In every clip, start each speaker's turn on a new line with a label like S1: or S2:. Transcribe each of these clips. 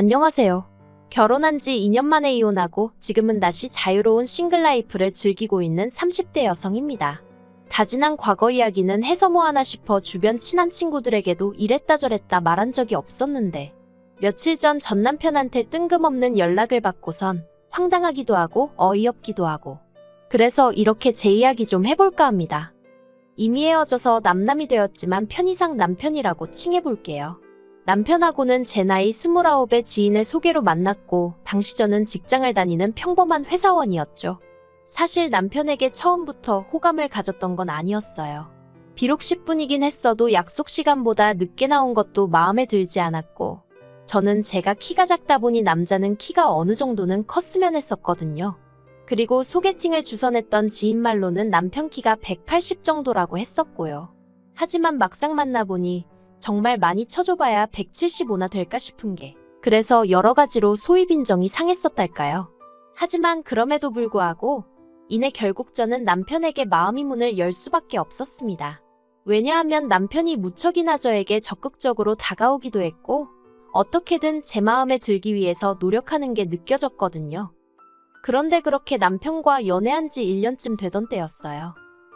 S1: 안녕하세요. 결혼한 지 2년 만에 이혼하고 지금은 다시 자유로운 싱글 라이프를 즐기고 있는 30대 여성입니다. 다진한 과거 이야기는 해서 뭐하나 싶어 주변 친한 친구들에게도 이랬다 저랬다 말한 적이 없었는데 며칠 전 남편한테 뜬금없는 연락을 받고선 황당하기도 하고 어이없기도 하고 그래서 이렇게 제 이야기 좀 해볼까 합니다. 이미 헤어져서 남남이 되었지만 편의상 남편이라고 칭해볼게요. 남편하고는 제 나이 29의 지인의 소개로 만났고 당시 저는 직장을 다니는 평범한 회사원이었죠. 사실 남편에게 처음부터 호감을 가졌던 건 아니었어요. 비록 10분이긴 했어도 약속 시간보다 늦게 나온 것도 마음에 들지 않았고 저는 제가 키가 작다 보니 남자는 키가 어느 정도는 컸으면 했었거든요. 그리고 소개팅을 주선했던 지인 말로는 남편 키가 180 정도라고 했었고요. 하지만 막상 만나보니 정말 많이 쳐줘봐야 175나 될까 싶은 게 그래서 여러 가지로 소위 빈정이 상했었달까요. 하지만 그럼에도 불구하고 이내 결국 저는 남편에게 마음의 문을 열 수밖에 없었습니다. 왜냐하면 남편이 무척이나 저에게 적극적으로 다가오기도 했고 어떻게든 제 마음에 들기 위해서 노력하는 게 느껴졌거든요. 그런데 그렇게 남편과 연애한 지 1년쯤 되던 때였어요.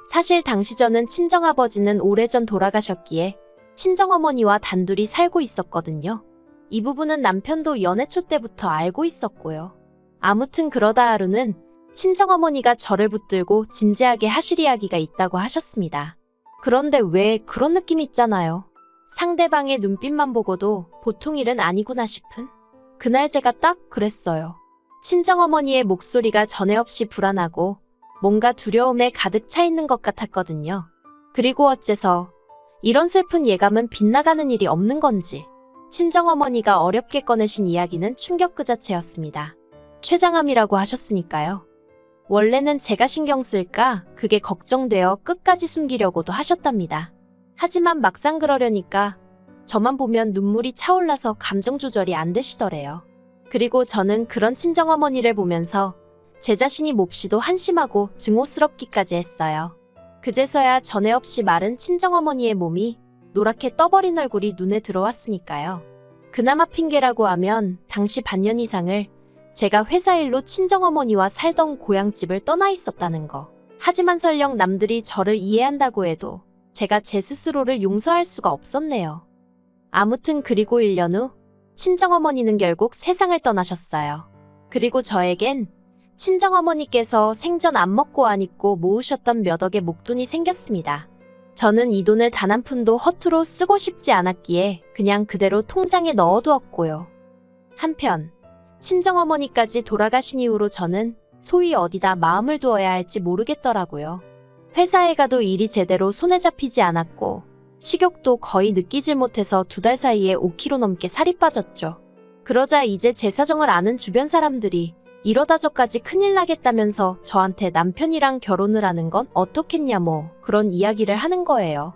S1: 사실 당시 저는 친정아버지는 오래전 돌아가셨기에 친정어머니와 단둘이 살고 있었거든요. 이 부분은 남편도 연애 초 때부터 알고 있었고요. 아무튼 그러다 하루는 친정어머니가 저를 붙들고 진지하게 하실 이야기가 있다고 하셨습니다. 그런데 왜 그런 느낌 있잖아요. 상대방의 눈빛만 보고도 보통 일은 아니구나 싶은? 그날 제가 딱 그랬어요. 친정어머니의 목소리가 전에 없이 불안하고 뭔가 두려움에 가득 차 있는 것 같았거든요. 그리고 어째서 이런 슬픈 예감은 빗나가는 일이 없는 건지 친정어머니가 어렵게 꺼내신 이야기는 충격 그 자체였습니다. 췌장암이라고 하셨으니까요. 원래는 제가 신경 쓸까 그게 걱정되어 끝까지 숨기려고도 하셨답니다. 하지만 막상 그러려니까 저만 보면 눈물이 차올라서 감정 조절이 안 되시더래요. 그리고 저는 그런 친정어머니를 보면서 제 자신이 몹시도 한심하고 증오스럽기까지 했어요. 그제서야 전에 없이 마른 친정어머니의 몸이 노랗게 떠버린 얼굴이 눈에 들어왔으니까요. 그나마 핑계라고 하면 당시 반년 이상을 제가 회사 일로 친정어머니와 살던 고향집을 떠나 있었다는 거. 하지만 설령 남들이 저를 이해한다고 해도 제가 제 스스로를 용서할 수가 없었네요. 아무튼 그리고 1년 후 친정어머니는 결국 세상을 떠나셨어요. 그리고 저에겐 친정어머니께서 생전 안 먹고 안 입고 모으셨던 몇 억의 목돈이 생겼습니다. 저는 이 돈을 단 한 푼도 허투루 쓰고 싶지 않았기에 그냥 그대로 통장에 넣어두었고요. 한편 친정어머니까지 돌아가신 이후로 저는 소위 어디다 마음을 두어야 할지 모르겠더라고요. 회사에 가도 일이 제대로 손에 잡히지 않았고 식욕도 거의 느끼질 못해서 2달 사이에 5kg 넘게 살이 빠졌죠. 그러자 이제 제 사정을 아는 주변 사람들이 이러다 저까지 큰일 나겠다면서 저한테 남편이랑 결혼을 하는 건 어떻겠냐 그런 이야기를 하는 거예요.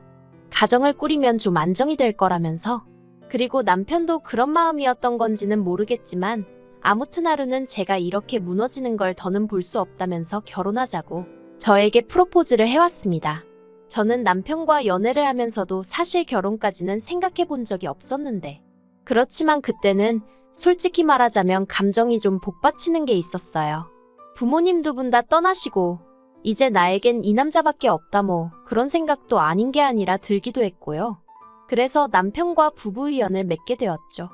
S1: 가정을 꾸리면 좀 안정이 될 거라면서. 그리고 남편도 그런 마음이었던 건지는 모르겠지만 아무튼 하루는 제가 이렇게 무너지는 걸 더는 볼 수 없다면서 결혼하자고 저에게 프로포즈를 해왔습니다. 저는 남편과 연애를 하면서도 사실 결혼까지는 생각해 본 적이 없었는데 그렇지만 그때는 솔직히 말하자면 감정이 좀 복받치는 게 있었어요. 부모님 2분 다 떠나시고 이제 나에겐 이 남자밖에 없다 그런 생각도 아닌 게 아니라 들기도 했고요. 그래서 남편과 부부의연을 맺게 되었죠.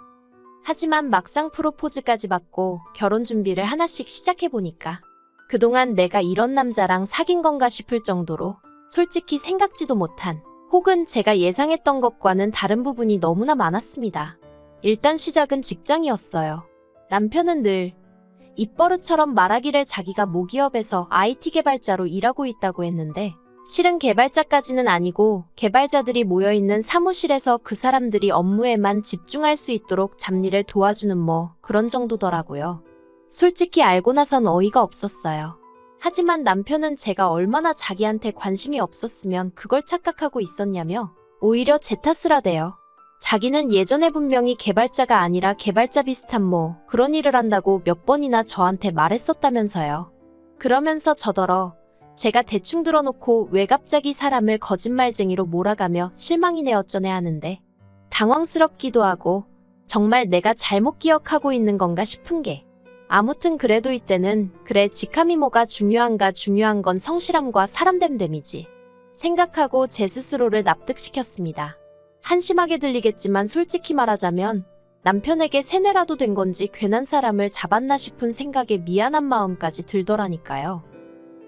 S1: 하지만 막상 프로포즈까지 받고 결혼 준비를 하나씩 시작해보니까 그동안 내가 이런 남자랑 사귄 건가 싶을 정도로 솔직히 생각지도 못한 혹은 제가 예상했던 것과는 다른 부분이 너무나 많았습니다. 일단 시작은 직장이었어요. 남편은 늘 입버릇처럼 말하기를 자기가 모기업에서 IT 개발자로 일하고 있다고 했는데 실은 개발자까지는 아니고 개발자들이 모여있는 사무실에서 그 사람들이 업무에만 집중할 수 있도록 잡일을 도와주는 그런 정도더라고요. 솔직히 알고 나선 어이가 없었어요. 하지만 남편은 제가 얼마나 자기한테 관심이 없었으면 그걸 착각하고 있었냐며 오히려 제 탓을 하대요. 자기는 예전에 분명히 개발자가 아니라 개발자 비슷한 그런 일을 한다고 몇 번이나 저한테 말했었다면서요. 그러면서 저더러 제가 대충 들어놓고 왜 갑자기 사람을 거짓말쟁이로 몰아가며 실망이네 어쩌네 하는데 당황스럽기도 하고 정말 내가 잘못 기억하고 있는 건가 싶은 게. 아무튼 그래도 이때는 그래 직함이 뭐가 중요한가 중요한 건 성실함과 사람됨됨이지 생각하고 제 스스로를 납득시켰습니다. 한심하게 들리겠지만 솔직히 말하자면 남편에게 세뇌라도 된 건지 괜한 사람을 잡았나 싶은 생각에 미안한 마음까지 들더라니까요.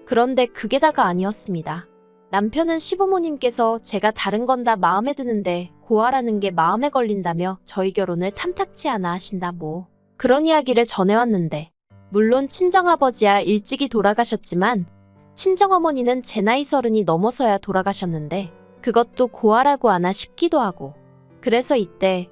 S1: 그런데 그게 다가 아니었습니다. 남편은 시부모님께서 제가 다른 건 다 마음에 드는데 고아라는 게 마음에 걸린다며 저희 결혼을 탐탁치 않아 하신다 뭐 그런 이야기를 전해왔는데 물론 친정아버지야 일찍이 돌아가셨지만 친정어머니는 제 나이 30이 넘어서야 돌아가셨는데 그것도 고아라고 하나 싶기도 하고 그래서 이때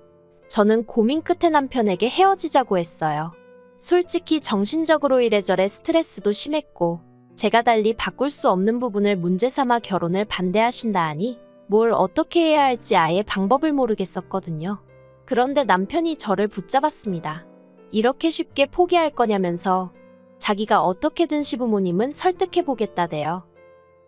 S1: 저는 고민 끝에 남편에게 헤어지자고 했어요. 솔직히 정신적으로 이래저래 스트레스도 심했고 제가 달리 바꿀 수 없는 부분을 문제 삼아 결혼을 반대하신다 하니 뭘 어떻게 해야 할지 아예 방법을 모르겠었거든요. 그런데 남편이 저를 붙잡았습니다. 이렇게 쉽게 포기할 거냐면서 자기가 어떻게든 시부모님은 설득해보겠다대요.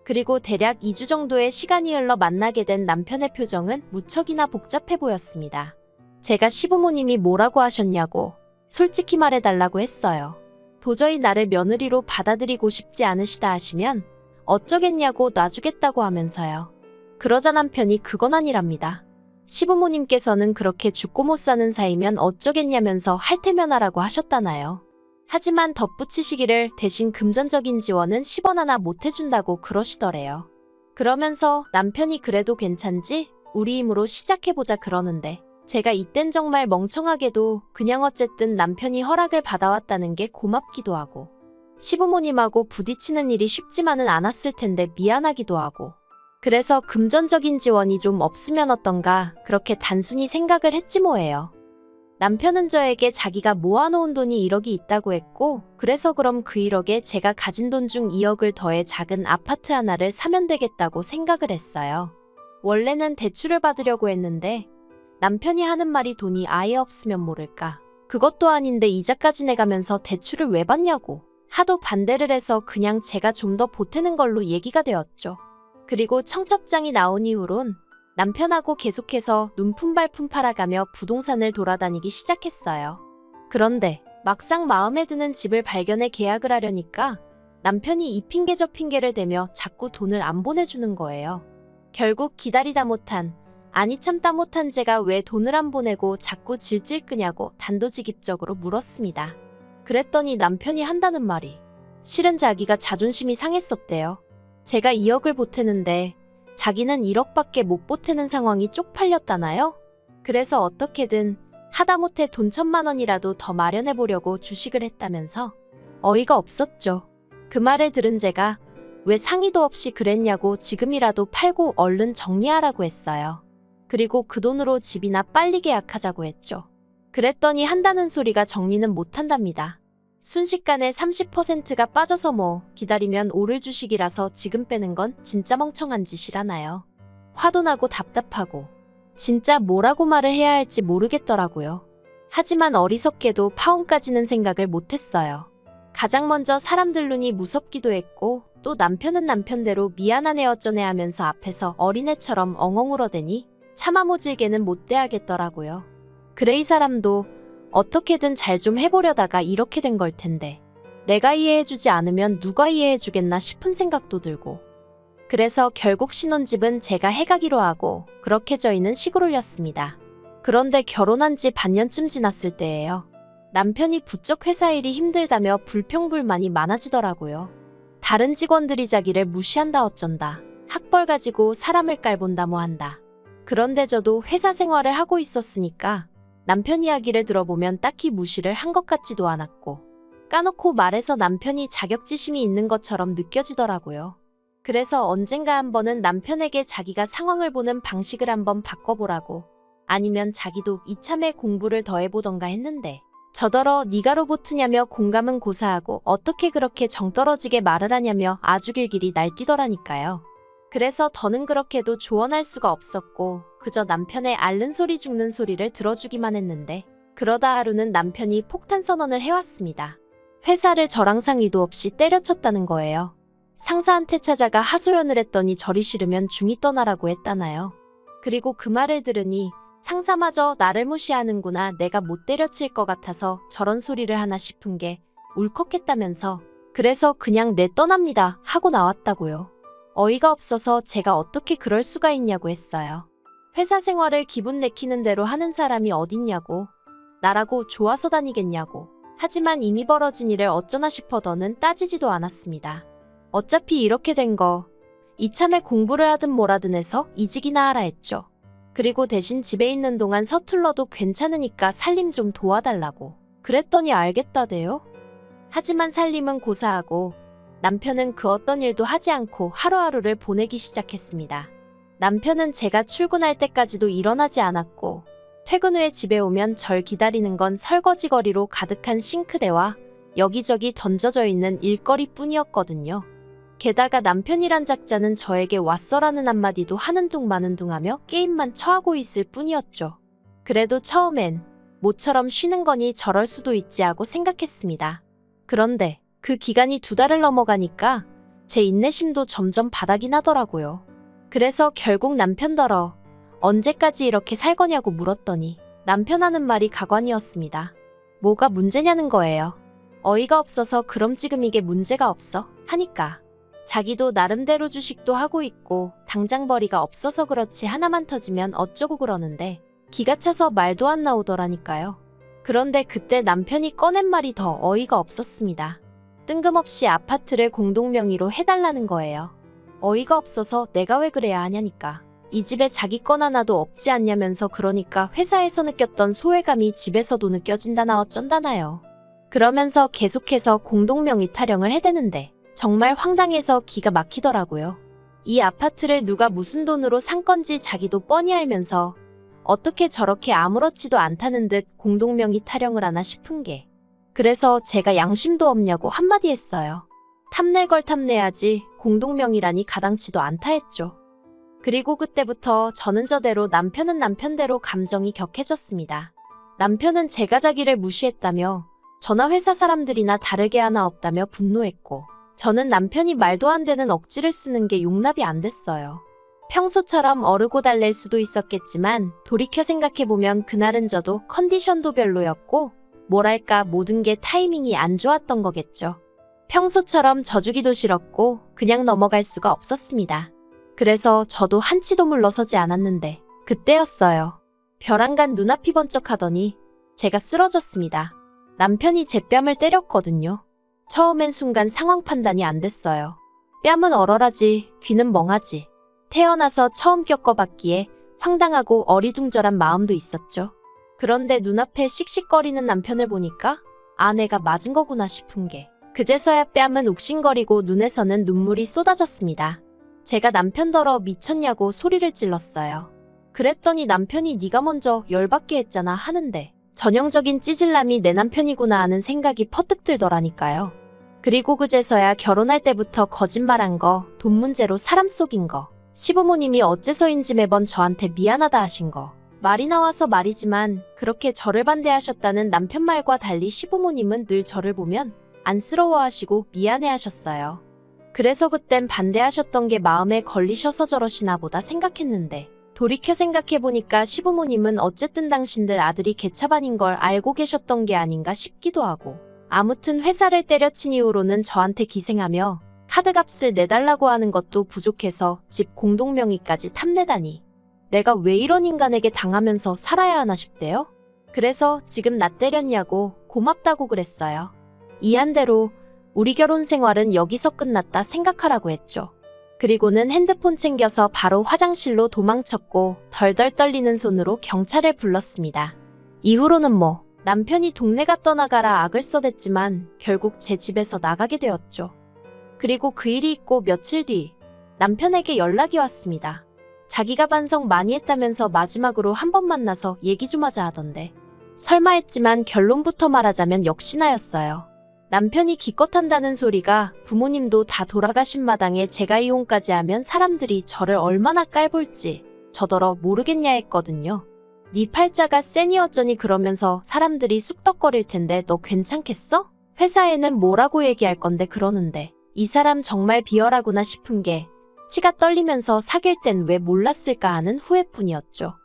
S1: 그리고 대략 2주 정도의 시간이 흘러 만나게 된 남편의 표정은 무척이나 복잡해 보였습니다. 제가 시부모님이 뭐라고 하셨냐고 솔직히 말해달라고 했어요. 도저히 나를 며느리로 받아들이고 싶지 않으시다 하시면 어쩌겠냐고 놔주겠다고 하면서요. 그러자 남편이 그건 아니랍니다. 시부모님께서는 그렇게 죽고 못 사는 사이면 어쩌겠냐면서 할테면 하라고 하셨다나요. 하지만 덧붙이시기를 대신 금전적인 지원은 10원 하나 못 해준다고 그러시더래요. 그러면서 남편이 그래도 괜찮지? 우리 힘으로 시작해보자 그러는데 제가 이땐 정말 멍청하게도 그냥 어쨌든 남편이 허락을 받아왔다는 게 고맙기도 하고 시부모님하고 부딪히는 일이 쉽지만은 않았을 텐데 미안하기도 하고 그래서 금전적인 지원이 좀 없으면 어떤가 그렇게 단순히 생각을 했지 뭐예요. 남편은 저에게 자기가 모아놓은 돈이 1억이 있다고 했고 그래서 그럼 그 1억에 제가 가진 돈 중 2억을 더해 작은 아파트 하나를 사면 되겠다고 생각을 했어요. 원래는 대출을 받으려고 했는데 남편이 하는 말이 돈이 아예 없으면 모를까. 그것도 아닌데 이자까지 내가면서 대출을 왜 받냐고 하도 반대를 해서 그냥 제가 좀 더 보태는 걸로 얘기가 되었죠. 그리고 청첩장이 나온 이후론 남편하고 계속해서 눈품발품 팔아가며 부동산을 돌아다니기 시작했어요. 그런데 막상 마음에 드는 집을 발견해 계약을 하려니까 남편이 이 핑계 저 핑계를 대며 자꾸 돈을 안 보내주는 거예요. 결국 기다리다 못한 아니 참다 못한 제가 왜 돈을 안 보내고 자꾸 질질 끄냐고 단도직입적으로 물었습니다. 그랬더니 남편이 한다는 말이 실은 자기가 자존심이 상했었대요. 제가 2억을 보태는데 자기는 1억밖에 못 보태는 상황이 쪽팔렸다나요? 그래서 어떻게든 하다못해 돈 1,000만 원이라도 더 마련해보려고 주식을 했다면서 어이가 없었죠. 그 말을 들은 제가 왜 상의도 없이 그랬냐고 지금이라도 팔고 얼른 정리하라고 했어요. 그리고 그 돈으로 집이나 빨리 계약하자고 했죠. 그랬더니 한다는 소리가 정리는 못한답니다. 순식간에 30%가 빠져서 뭐 기다리면 오를 주식이라서 지금 빼는 건 진짜 멍청한 짓이라나요. 화도 나고 답답하고 진짜 뭐라고 말을 해야 할지 모르겠더라고요. 하지만 어리석게도 파혼까지는 생각을 못했어요. 가장 먼저 사람들 눈이 무섭기도 했고 또 남편은 남편대로 미안하네 어쩌네 하면서 앞에서 어린애처럼 엉엉 울어대니 차마 모질게는 못 대하겠더라고요. 그래 이 사람도 어떻게든 잘 좀 해보려다가 이렇게 된 걸 텐데 내가 이해해주지 않으면 누가 이해해주겠나 싶은 생각도 들고 그래서 결국 신혼집은 제가 해가기로 하고 그렇게 저희는 시골을였습니다. 그런데 결혼한 지 반년쯤 지났을 때예요. 남편이 부쩍 회사 일이 힘들다며 불평불만이 많아지더라고요. 다른 직원들이 자기를 무시한다 어쩐다 학벌 가지고 사람을 깔본다 뭐한다. 그런데 저도 회사 생활을 하고 있었으니까 남편 이야기를 들어보면 딱히 무시를 한 것 같지도 않았고 까놓고 말해서 남편이 자격지심이 있는 것처럼 느껴지더라고요. 그래서 언젠가 한 번은 남편에게 자기가 상황을 보는 방식을 한번 바꿔보라고 아니면 자기도 이참에 공부를 더 해보던가 했는데 저더러 네가 로봇이냐며 공감은 고사하고 어떻게 그렇게 정떨어지게 말을 하냐며 아주 길길이 날뛰더라니까요. 그래서 더는 그렇게도 조언할 수가 없었고 그저 남편의 앓는 소리 죽는 소리를 들어주기만 했는데 그러다 하루는 남편이 폭탄 선언을 해왔습니다. 회사를 저랑 상의도 없이 때려쳤다는 거예요. 상사한테 찾아가 하소연을 했더니 저리 싫으면 중이 떠나라고 했다나요. 그리고 그 말을 들으니 상사마저 나를 무시하는구나. 내가 못 때려칠 것 같아서 저런 소리를 하나 싶은 게 울컥했다면서. 그래서 그냥 내 떠납니다 하고 나왔다고요. 어이가 없어서 제가 어떻게 그럴 수가 있냐고 했어요. 회사 생활을 기분 내키는 대로 하는 사람이 어딨냐고. 나라고 좋아서 다니겠냐고. 하지만 이미 벌어진 일을 어쩌나 싶어 더는 따지지도 않았습니다. 어차피 이렇게 된 거 이참에 공부를 하든 뭐라든 해서 이직이나 하라 했죠. 그리고 대신 집에 있는 동안 서툴러도 괜찮으니까 살림 좀 도와달라고. 그랬더니 알겠다대요. 하지만 살림은 고사하고 남편은 그 어떤 일도 하지 않고 하루하루를 보내기 시작했습니다. 남편은 제가 출근할 때까지도 일어나지 않았고 퇴근 후에 집에 오면 절 기다리는 건 설거지거리로 가득한 싱크대와 여기저기 던져져 있는 일거리뿐이었거든요. 게다가 남편이란 작자는 저에게 왔어라는 한마디도 하는 둥 마는 둥 하며 게임만 처하고 있을 뿐이었죠. 그래도 처음엔 모처럼 쉬는 거니 저럴 수도 있지 하고 생각했습니다. 그런데 그 기간이 2달을 넘어가니까 제 인내심도 점점 바닥이 나더라고요. 그래서 결국 남편더러 언제까지 이렇게 살 거냐고 물었더니 남편 하는 말이 가관이었습니다. 뭐가 문제냐는 거예요. 어이가 없어서 그럼 지금 이게 문제가 없어? 하니까. 자기도 나름대로 주식도 하고 있고 당장 벌이가 없어서 그렇지 하나만 터지면 어쩌고 그러는데 기가 차서 말도 안 나오더라니까요. 그런데 그때 남편이 꺼낸 말이 더 어이가 없었습니다. 뜬금없이 아파트를 공동명의로 해달라는 거예요. 어이가 없어서 내가 왜 그래야 하냐니까. 이 집에 자기 건 하나도 없지 않냐면서. 그러니까 회사에서 느꼈던 소외감이 집에서도 느껴진다나 어쩐다나요. 그러면서 계속해서 공동명의 타령을 해대는데 정말 황당해서 기가 막히더라고요. 이 아파트를 누가 무슨 돈으로 산 건지 자기도 뻔히 알면서 어떻게 저렇게 아무렇지도 않다는 듯 공동명의 타령을 하나 싶은 게. 그래서 제가 양심도 없냐고 한마디 했어요. 탐낼 걸 탐내야지 공동명의라니 가당치도 않다 했죠. 그리고 그때부터 저는 저대로 남편은 남편대로 감정이 격해졌습니다. 남편은 제가 자기를 무시했다며 저나 회사 사람들이나 다르게 하나 없다며 분노했고 저는 남편이 말도 안 되는 억지를 쓰는 게 용납이 안 됐어요. 평소처럼 어르고 달랠 수도 있었겠지만 돌이켜 생각해보면 그날은 저도 컨디션도 별로였고 뭐랄까 모든 게 타이밍이 안 좋았던 거겠죠. 평소처럼 져주기도 싫었고 그냥 넘어갈 수가 없었습니다. 그래서 저도 한치도 물러서지 않았는데 그때였어요. 벼랑간 눈앞이 번쩍하더니 제가 쓰러졌습니다. 남편이 제 뺨을 때렸거든요. 처음엔 순간 상황 판단이 안 됐어요. 뺨은 얼얼하지 귀는 멍하지. 태어나서 처음 겪어봤기에 황당하고 어리둥절한 마음도 있었죠. 그런데 눈앞에 씩씩거리는 남편을 보니까 내가 맞은 거구나 싶은 게 그제서야 뺨은 욱신거리고 눈에서는 눈물이 쏟아졌습니다. 제가 남편더러 미쳤냐고 소리를 찔렀어요. 그랬더니 남편이 네가 먼저 열받게 했잖아 하는데 전형적인 찌질남이 내 남편이구나 하는 생각이 퍼뜩 들더라니까요. 그리고 그제서야 결혼할 때부터 거짓말한 거, 돈 문제로 사람 속인 거, 시부모님이 어째서인지 매번 저한테 미안하다 하신 거. 말이 나와서 말이지만 그렇게 저를 반대하셨다는 남편 말과 달리 시부모님은 늘 저를 보면 안쓰러워하시고 미안해하셨어요. 그래서 그땐 반대하셨던 게 마음에 걸리셔서 저러시나 보다 생각했는데 돌이켜 생각해보니까 시부모님은 어쨌든 당신들 아들이 개차반인 걸 알고 계셨던 게 아닌가 싶기도 하고 아무튼 회사를 때려친 이후로는 저한테 기생하며 카드값을 내달라고 하는 것도 부족해서 집 공동명의까지 탐내다니 내가 왜 이런 인간에게 당하면서 살아야 하나 싶대요. 그래서 지금 나 때렸냐고 고맙다고 그랬어요. 이한대로 우리 결혼 생활은 여기서 끝났다 생각하라고 했죠. 그리고는 핸드폰 챙겨서 바로 화장실로 도망쳤고 덜덜 떨리는 손으로 경찰을 불렀습니다. 이후로는 남편이 동네가 떠나가라 악을 써댔지만 결국 제 집에서 나가게 되었죠. 그리고 그 일이 있고 며칠 뒤 남편에게 연락이 왔습니다. 자기가 반성 많이 했다면서 마지막으로 한 번 만나서 얘기 좀 하자 하던데 설마 했지만 결론부터 말하자면 역시나였어요. 남편이 기껏 한다는 소리가 부모님도 다 돌아가신 마당에 제가 이혼까지 하면 사람들이 저를 얼마나 깔볼지 저더러 모르겠냐 했거든요. 네 팔자가 세니 어쩌니 그러면서 사람들이 쑥덕거릴 텐데 너 괜찮겠어? 회사에는 뭐라고 얘기할 건데 그러는데 이 사람 정말 비열하구나 싶은 게 치가 떨리면서 사귈 땐 왜 몰랐을까 하는 후회뿐이었죠.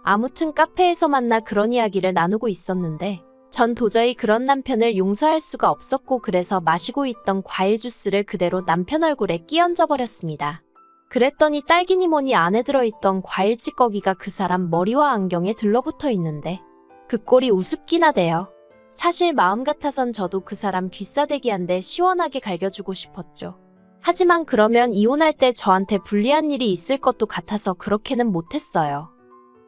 S1: 아무튼 카페에서 만나 그런 이야기를 나누고 있었는데 전 도저히 그런 남편을 용서할 수가 없었고 그래서 마시고 있던 과일 주스를 그대로 남편 얼굴에 끼얹어 버렸습니다. 그랬더니 딸기니 뭐니 안에 들어있던 과일 찌꺼기가 그 사람 머리와 안경에 들러붙어 있는데 그 꼴이 우습기나 돼요. 사실 마음 같아선 저도 그 사람 귀싸대기 한 대 시원하게 갈겨주고 싶었죠. 하지만 그러면 이혼할 때 저한테 불리한 일이 있을 것도 같아서 그렇게는 못했어요.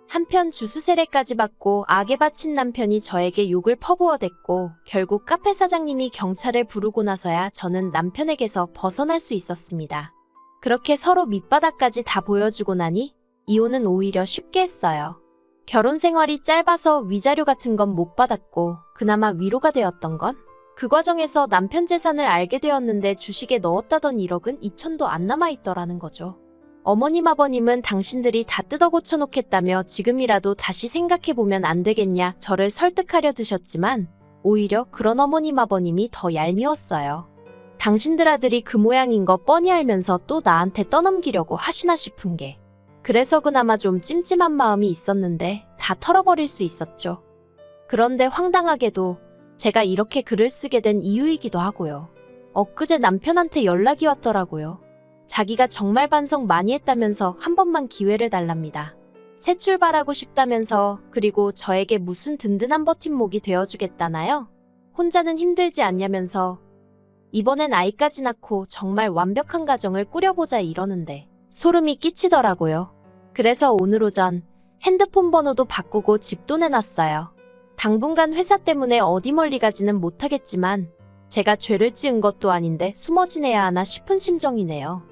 S1: 한편 주스 세례까지 받고 악에 바친 남편이 저에게 욕을 퍼부어댔고 결국 카페 사장님이 경찰을 부르고 나서야 저는 남편에게서 벗어날 수 있었습니다. 그렇게 서로 밑바닥까지 다 보여주고 나니 이혼은 오히려 쉽게 했어요. 결혼 생활이 짧아서 위자료 같은 건 못 받았고 그나마 위로가 되었던 건 그 과정에서 남편 재산을 알게 되었는데 주식에 넣었다던 1억은 2천도 안 남아있더라는 거죠. 어머님 아버님은 당신들이 다 뜯어 고쳐놓겠다며 지금이라도 다시 생각해보면 안 되겠냐 저를 설득하려 드셨지만 오히려 그런 어머님 아버님이 더 얄미웠어요. 당신들 아들이 그 모양인 거 뻔히 알면서 또 나한테 떠넘기려고 하시나 싶은 게 그래서 그나마 좀 찜찜한 마음이 있었는데 다 털어버릴 수 있었죠. 그런데 황당하게도 제가 이렇게 글을 쓰게 된 이유이기도 하고요. 엊그제 남편한테 연락이 왔더라고요. 자기가 정말 반성 많이 했다면서 한 번만 기회를 달랍니다. 새 출발하고 싶다면서 그리고 저에게 무슨 든든한 버팀목이 되어주겠다나요? 혼자는 힘들지 않냐면서 이번엔 아이까지 낳고 정말 완벽한 가정을 꾸려보자 이러는데 소름이 끼치더라고요. 그래서 오늘 오전 핸드폰 번호도 바꾸고 집도 내놨어요. 당분간 회사 때문에 어디 멀리 가지는 못하겠지만 제가 죄를 지은 것도 아닌데 숨어 지내야 하나 싶은 심정이네요.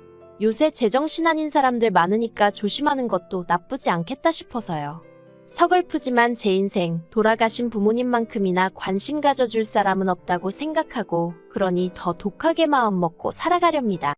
S1: 요새 제정신 아닌 사람들 많으니까 조심하는 것도 나쁘지 않겠다 싶어서요. 서글프지만 제 인생 돌아가신 부모님만큼이나 관심 가져줄 사람은 없다고 생각하고 그러니 더 독하게 마음 먹고 살아가렵니다.